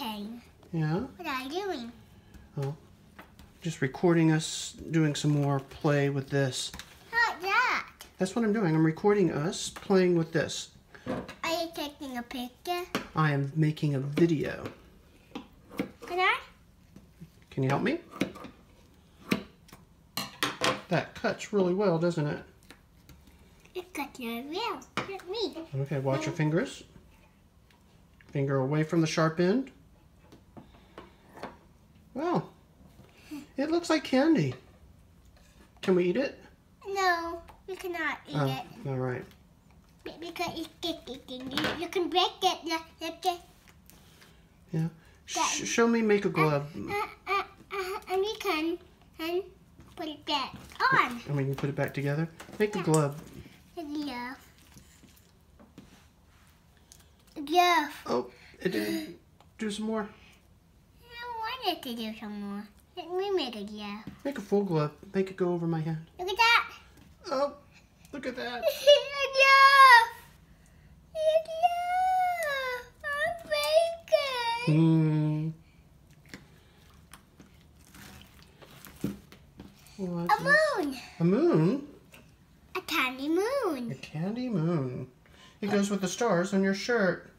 thing. Yeah? What are you doing? Oh, just recording us doing some more play with this. Not that. That's what I'm doing. I'm recording us playing with this. Are you taking a picture? I am making a video. Can I? Can you help me? That cuts really well, doesn't it? It got your real. Not me. Okay, watch your fingers. Finger away from the sharp end. Wow. It looks like candy. Can we eat it? No, you cannot eat it. All right. Because it's sticky. You can break it. Look it. Yeah. Show me make a glove. And we can put it back on. And we can put it back together. Make a glove. Yeah. Yeah. Oh, it didn't do some more. I wanted to do some more. Let me make it, yeah. Make a full glove. Make it go over my hand. Look at that. Oh, look at that. I'm bacon. What A moon. A moon? A candy moon. A candy moon. It goes with the stars on your shirt.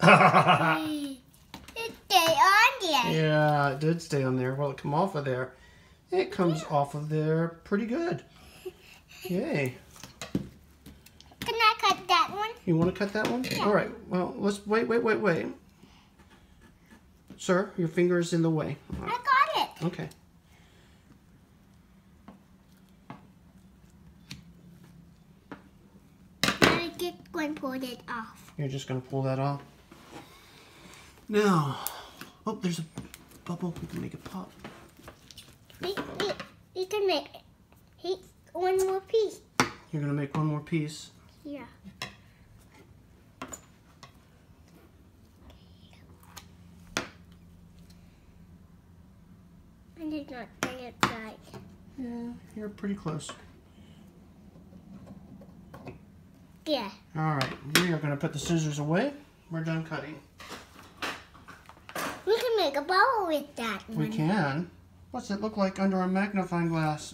It stay on there. Yeah, it did stay on there. Well, it come off of there. It comes off of there pretty good. Yay. Can I cut that one? You want to cut that one? Yeah. All right. Well, let's wait. Sir, your finger is in the way. I got it. Okay. Now I just going to pull it off. You're just going to pull that off. Now, oh, there's a bubble. We can make it pop. We can make one more piece. You're going to make one more piece. Yeah. I did not get it right. Yeah, you're pretty close. Yeah. All right, we are going to put the scissors away. We're done cutting. We can make a bubble with that one. We can. What's it look like under a magnifying glass?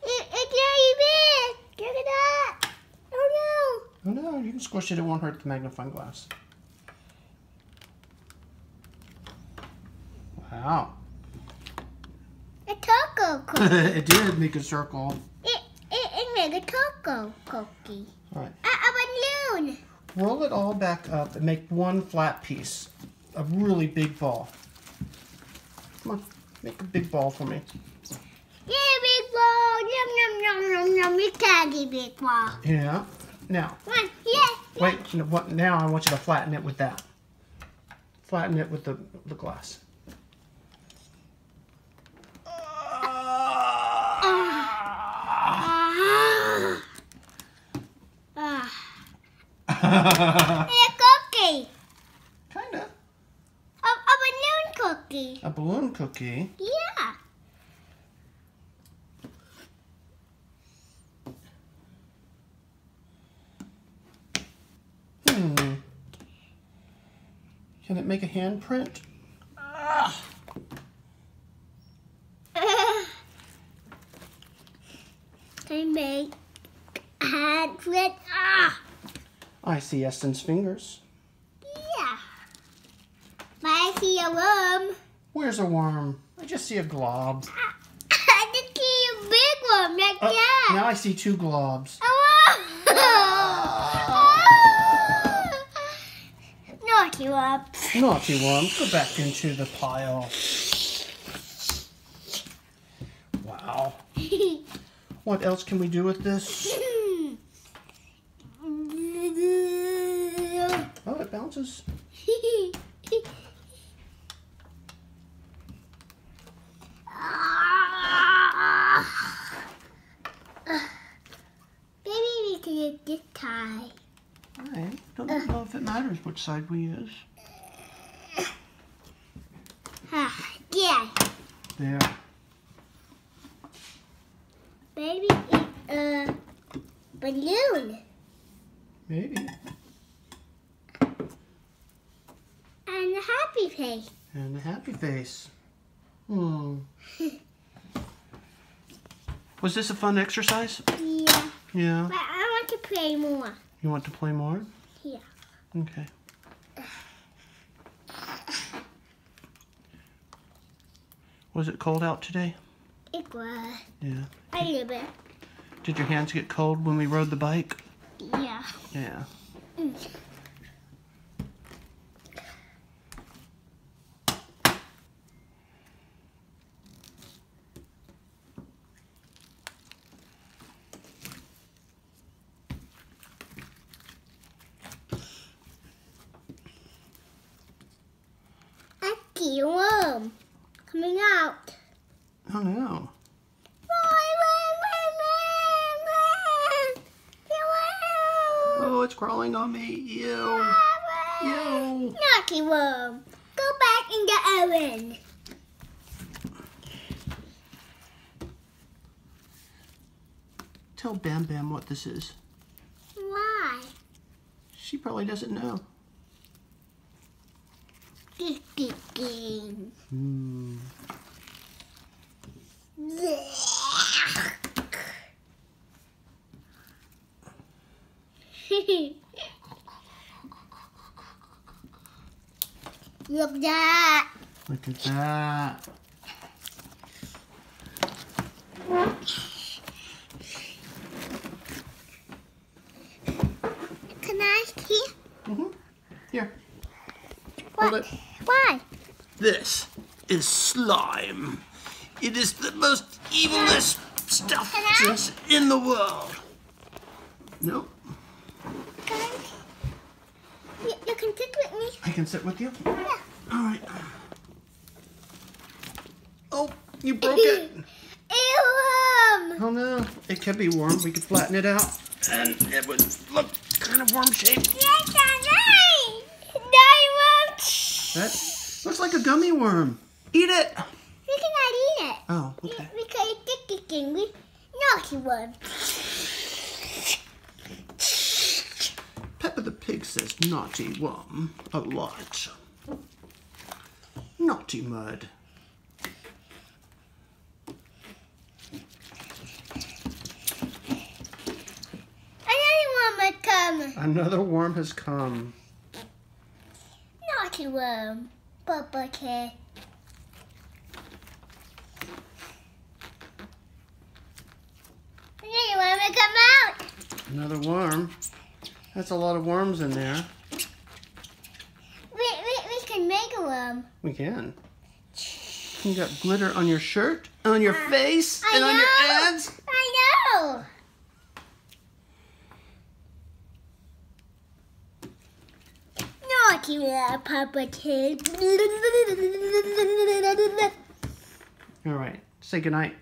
It's very big. Look at that. Oh Oh no, you can squish it. It won't hurt the magnifying glass. Wow. no. A taco cookie. It did make a circle. It made a taco cookie. All right. A balloon. Roll it all back up and make one flat piece. A really big ball. Come on, make a big ball for me. Yeah, big ball. Yum, yum, yum, yum, yum. We candy big ball. Yeah. Now, One. Yeah. wait. What? Now I want you to flatten it with that. Flatten it with the glass. A cookie. Kinda. A balloon cookie. A balloon cookie. Yeah. Can it make a handprint? I make a handprint. I see Eston's fingers. Yeah. But I see a worm. Where's a worm? I just see a glob. I just see a big one like that. Now I see two globs. Naughty worm. Naughty worm, go back into the pile. Wow. What else can we do with this? Oh, it bounces. Maybe we can use this tie. I don't know if it matters which side we use. Yeah. There. Maybe it's a balloon. Maybe. happy face. And a happy face. Was this a fun exercise? Yeah. Yeah. But I want to play more. You want to play more? Yeah. Okay. Was it cold out today? It was. Yeah. A little bit. Did your hands get cold when we rode the bike? Yeah. Yeah. A worm coming out. Oh no. Oh, it's crawling on me. Ew. Ew. Naughty worm. Go back in the oven. Tell Bam Bam what this is. Why? She probably doesn't know. Hmm. Look at that. Look at that. Can I see? Here. What? Hold it. Why? This is slime. It is the most evilest stuff in the world. Nope. You can sit with me. I can sit with you? Yeah. All right. Oh, you broke it. Ew. Oh no, it could be warm. We could flatten it out and it would look kind of worm shaped. Yes, I That looks like a gummy worm. Eat it. We cannot eat it. Oh, okay. We can eat the thing. We naughty one. Peppa the Pig says naughty worm a lot. Naughty mud. Another one might come. Another worm has come. Naughty worm. Papa Cat. Another one might come out. Another worm. That's a lot of worms in there. We can make a worm. We can. You got glitter on your shirt, on your face, I and on your know. ads. I know. Naughty little Papa Cat. All right. Say goodnight.